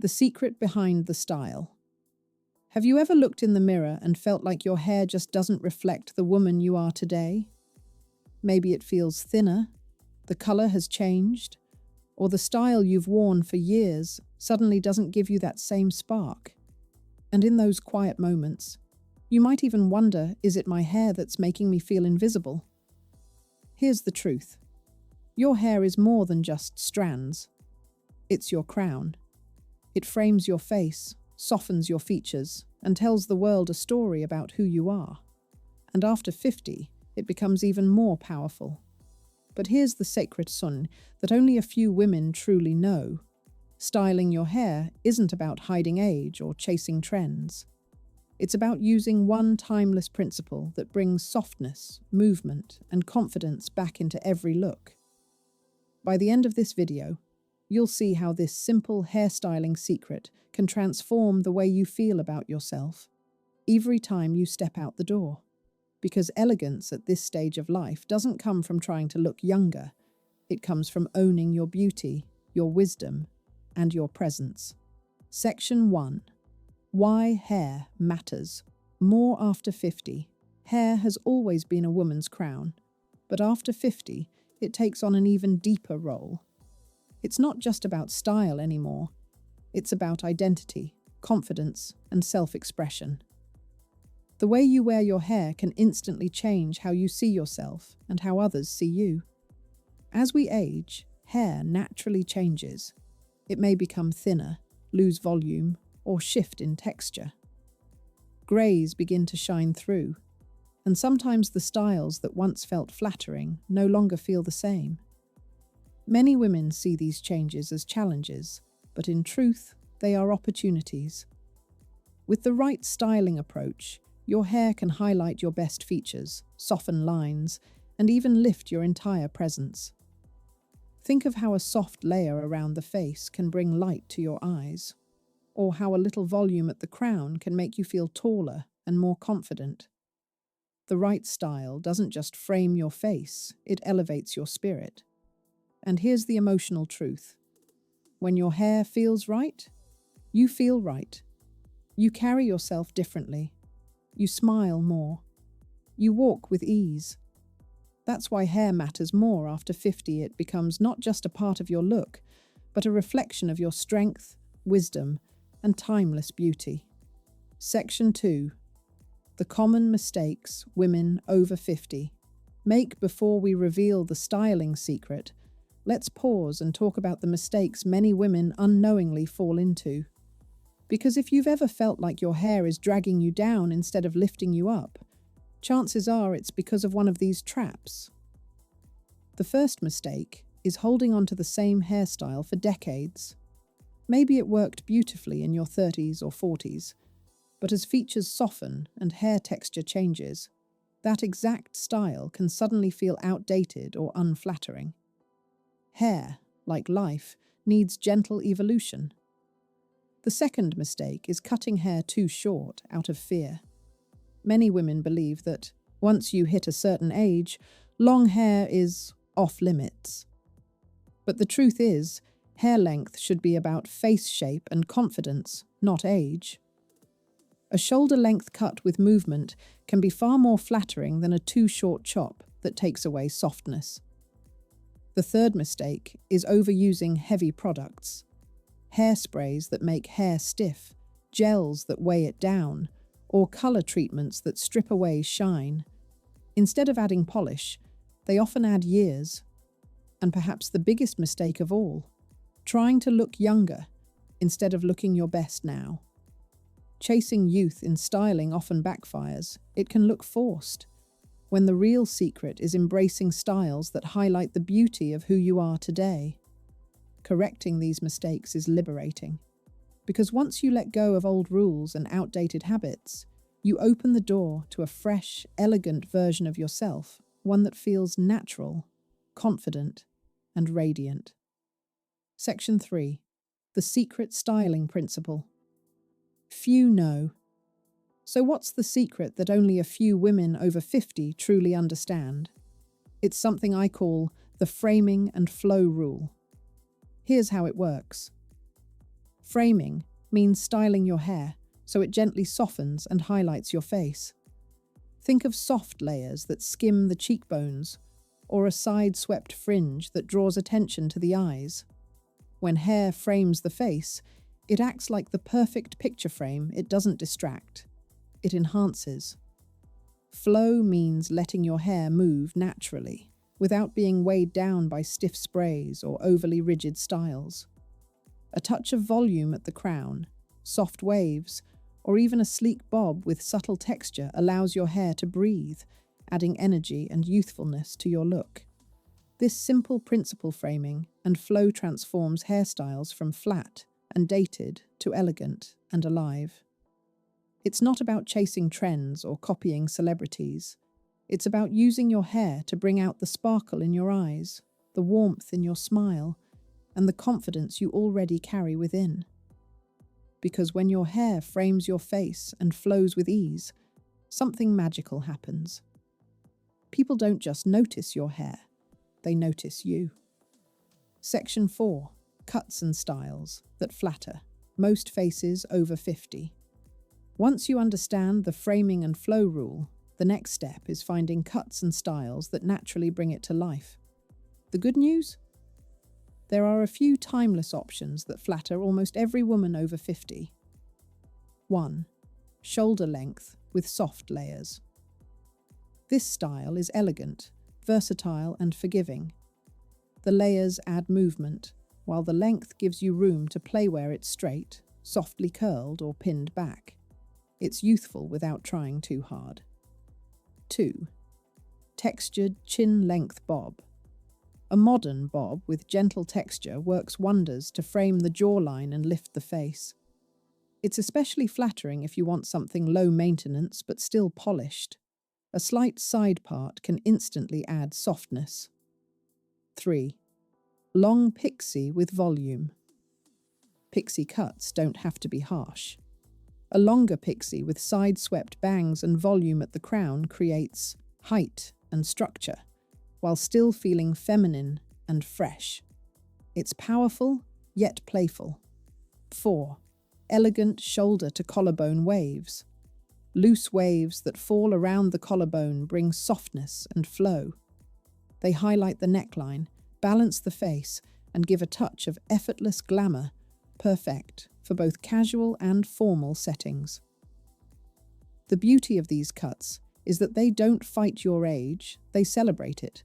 The secret behind the style. Have you ever looked in the mirror and felt like your hair just doesn't reflect the woman you are today? Maybe it feels thinner, the color has changed, or the style you've worn for years suddenly doesn't give you that same spark. And in those quiet moments, you might even wonder, is it my hair that's making me feel invisible? Here's the truth. Your hair is more than just strands. It's your crown. It frames your face, softens your features, and tells the world a story about who you are. And after 50, it becomes even more powerful. But here's the sacred sun that only a few women truly know. Styling your hair isn't about hiding age or chasing trends. It's about using one timeless principle that brings softness, movement, and confidence back into every look. By the end of this video, you'll see how this simple hairstyling secret can transform the way you feel about yourself every time you step out the door. Because elegance at this stage of life doesn't come from trying to look younger. It comes from owning your beauty, your wisdom, and your presence. Section 1. Why hair matters. More after 50. Hair has always been a woman's crown, but after 50, it takes on an even deeper role. It's not just about style anymore. It's about identity, confidence, and self-expression. The way you wear your hair can instantly change how you see yourself and how others see you. As we age, hair naturally changes. It may become thinner, lose volume, or shift in texture. Greys begin to shine through, and sometimes the styles that once felt flattering no longer feel the same. Many women see these changes as challenges, but in truth, they are opportunities. With the right styling approach, your hair can highlight your best features, soften lines, and even lift your entire presence. Think of how a soft layer around the face can bring light to your eyes, or how a little volume at the crown can make you feel taller and more confident. The right style doesn't just frame your face, it elevates your spirit. And here's the emotional truth. When your hair feels right, you feel right. You carry yourself differently. You smile more. You walk with ease. That's why hair matters more after 50. It becomes not just a part of your look, but a reflection of your strength, wisdom, and timeless beauty. Section 2. The common mistakes women over 50 make before we reveal the styling secret. Let's pause and talk about the mistakes many women unknowingly fall into. Because if you've ever felt like your hair is dragging you down instead of lifting you up, chances are it's because of one of these traps. The first mistake is holding on to the same hairstyle for decades. Maybe it worked beautifully in your 30s or 40s, but as features soften and hair texture changes, that exact style can suddenly feel outdated or unflattering. Hair, like life, needs gentle evolution. The second mistake is cutting hair too short out of fear. Many women believe that once you hit a certain age, long hair is off limits. But the truth is, hair length should be about face shape and confidence, not age. A shoulder-length cut with movement can be far more flattering than a too short chop that takes away softness. The third mistake is overusing heavy products. Hairsprays that make hair stiff, gels that weigh it down, or color treatments that strip away shine. Instead of adding polish, they often add years. And perhaps the biggest mistake of all, trying to look younger instead of looking your best now. Chasing youth in styling often backfires. It can look forced, when the real secret is embracing styles that highlight the beauty of who you are today. Correcting these mistakes is liberating, because once you let go of old rules and outdated habits, you open the door to a fresh, elegant version of yourself, one that feels natural, confident, and radiant. Section 3. The secret styling principle. Few know. So what's the secret that only a few women over 50 truly understand? It's something I call the framing and flow rule. Here's how it works. Framing means styling your hair so it gently softens and highlights your face. Think of soft layers that skim the cheekbones, or a side-swept fringe that draws attention to the eyes. When hair frames the face, it acts like the perfect picture frame. It doesn't distract, it enhances. Flow means letting your hair move naturally, without being weighed down by stiff sprays or overly rigid styles. A touch of volume at the crown, soft waves, or even a sleek bob with subtle texture allows your hair to breathe, adding energy and youthfulness to your look. This simple principle framing and flow transforms hairstyles from flat and dated to elegant and alive. It's not about chasing trends or copying celebrities. It's about using your hair to bring out the sparkle in your eyes, the warmth in your smile, and the confidence you already carry within. Because when your hair frames your face and flows with ease, something magical happens. People don't just notice your hair, they notice you. Section 4. Cuts and styles that flatter most faces over 50. Once you understand the framing and flow rule, the next step is finding cuts and styles that naturally bring it to life. The good news? There are a few timeless options that flatter almost every woman over 50. 1. Shoulder length with soft layers. This style is elegant, versatile, and forgiving. The layers add movement, while the length gives you room to play where it's straight, softly curled, or pinned back. It's youthful without trying too hard. 2. Textured chin-length bob. A modern bob with gentle texture works wonders to frame the jawline and lift the face. It's especially flattering if you want something low maintenance but still polished. A slight side part can instantly add softness. 3. Long pixie with volume. Pixie cuts don't have to be harsh. A longer pixie with side-swept bangs and volume at the crown creates height and structure, while still feeling feminine and fresh. It's powerful, yet playful. 4. Elegant shoulder to collarbone waves. Loose waves that fall around the collarbone bring softness and flow. They highlight the neckline, balance the face, and give a touch of effortless glamour, perfect for both casual and formal settings. The beauty of these cuts is that they don't fight your age, they celebrate it.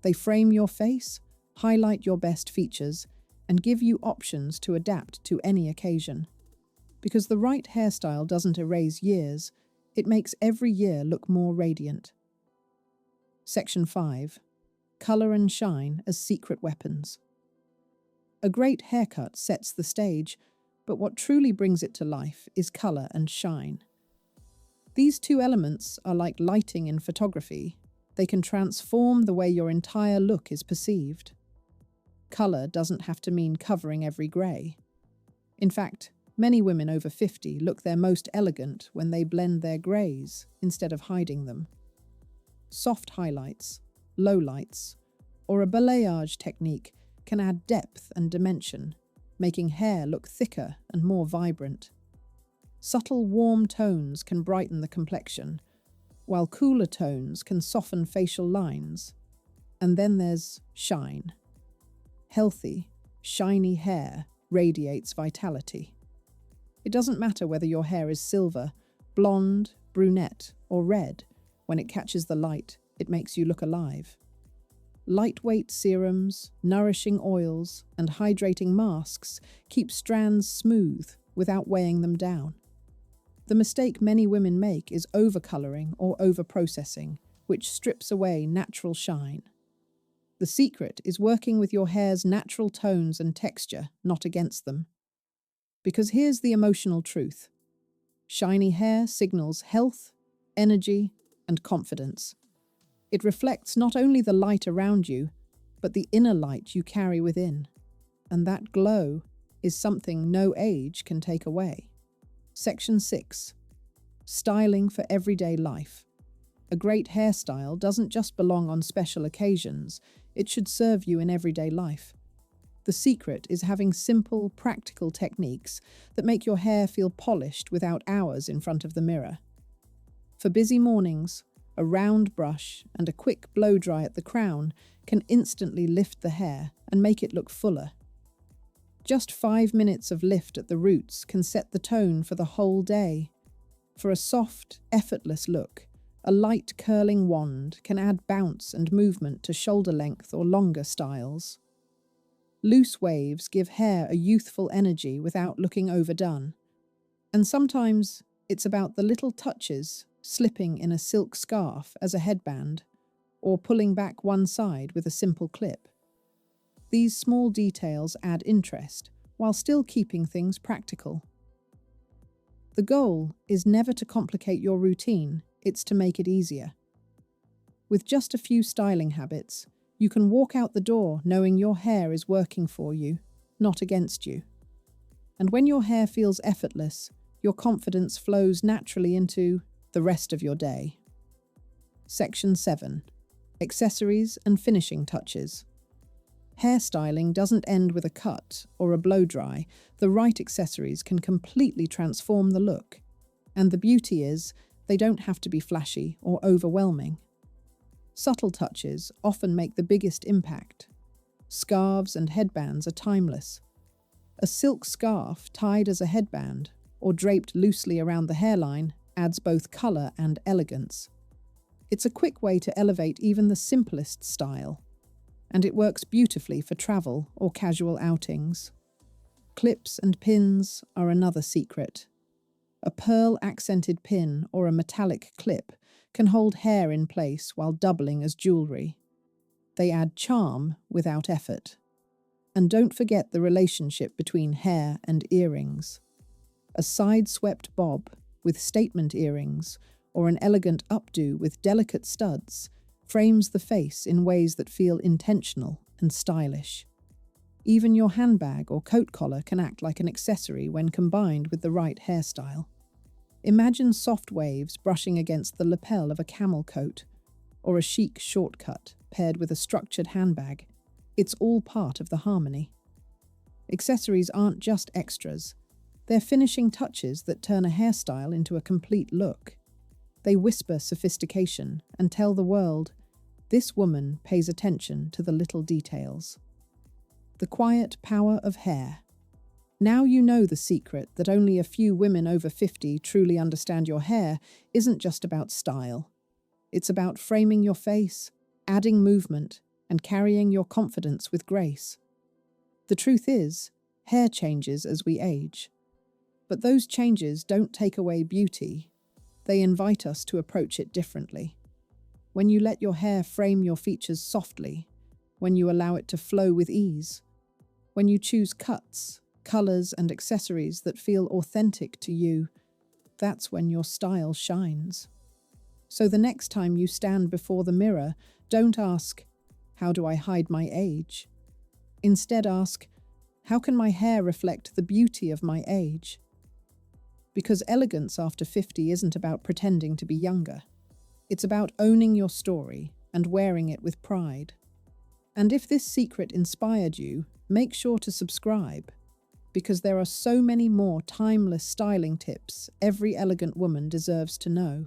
They frame your face, highlight your best features, and give you options to adapt to any occasion. Because the right hairstyle doesn't erase years, it makes every year look more radiant. Section 5. Color and shine as secret weapons. A great haircut sets the stage, but what truly brings it to life is color and shine. These two elements are like lighting in photography. They can transform the way your entire look is perceived. Color doesn't have to mean covering every grey. In fact, many women over 50 look their most elegant when they blend their greys instead of hiding them. Soft highlights, lowlights, or a balayage technique can add depth and dimension, making hair look thicker and more vibrant. Subtle warm tones can brighten the complexion, while cooler tones can soften facial lines. And then there's shine. Healthy, shiny hair radiates vitality. It doesn't matter whether your hair is silver, blonde, brunette, or red. When it catches the light, it makes you look alive. Lightweight serums, nourishing oils, and hydrating masks keep strands smooth without weighing them down. The mistake many women make is overcoloring or overprocessing, which strips away natural shine. The secret is working with your hair's natural tones and texture, not against them. Because here's the emotional truth. Shiny hair signals health, energy, and confidence. It reflects not only the light around you, but the inner light you carry within. And that glow is something no age can take away. Section 6. Styling for everyday life. A great hairstyle doesn't just belong on special occasions, it should serve you in everyday life. The secret is having simple, practical techniques that make your hair feel polished without hours in front of the mirror. For busy mornings, a round brush and a quick blow-dry at the crown can instantly lift the hair and make it look fuller. Just 5 minutes of lift at the roots can set the tone for the whole day. For a soft, effortless look, a light curling wand can add bounce and movement to shoulder length or longer styles. Loose waves give hair a youthful energy without looking overdone. And sometimes it's about the little touches, slipping in a silk scarf as a headband, or pulling back one side with a simple clip. These small details add interest while still keeping things practical. The goal is never to complicate your routine, it's to make it easier. With just a few styling habits, you can walk out the door knowing your hair is working for you, not against you. And when your hair feels effortless, your confidence flows naturally into the rest of your day. Section 7. Accessories and finishing touches. Hairstyling doesn't end with a cut or a blow-dry. The right accessories can completely transform the look. And the beauty is, they don't have to be flashy or overwhelming. Subtle touches often make the biggest impact. Scarves and headbands are timeless. A silk scarf tied as a headband or draped loosely around the hairline adds both color and elegance. It's a quick way to elevate even the simplest style, and it works beautifully for travel or casual outings. Clips and pins are another secret. A pearl-accented pin or a metallic clip can hold hair in place while doubling as jewelry. They add charm without effort. And don't forget the relationship between hair and earrings. A side-swept bob with statement earrings or an elegant updo with delicate studs frames the face in ways that feel intentional and stylish. Even your handbag or coat collar can act like an accessory when combined with the right hairstyle. Imagine soft waves brushing against the lapel of a camel coat or a chic shortcut paired with a structured handbag. It's all part of the harmony. Accessories aren't just extras. They're finishing touches that turn a hairstyle into a complete look. They whisper sophistication and tell the world, this woman pays attention to the little details. The quiet power of hair. Now you know the secret that only a few women over 50 truly understand your hair isn't just about style. It's about framing your face, adding movement, and carrying your confidence with grace. The truth is, hair changes as we age. But those changes don't take away beauty. They invite us to approach it differently. When you let your hair frame your features softly, when you allow it to flow with ease, when you choose cuts, colors, and accessories that feel authentic to you, that's when your style shines. So the next time you stand before the mirror, don't ask, how do I hide my age? Instead ask, how can my hair reflect the beauty of my age? Because elegance after 50 isn't about pretending to be younger. It's about owning your story and wearing it with pride. And if this secret inspired you, make sure to subscribe, because there are so many more timeless styling tips every elegant woman deserves to know.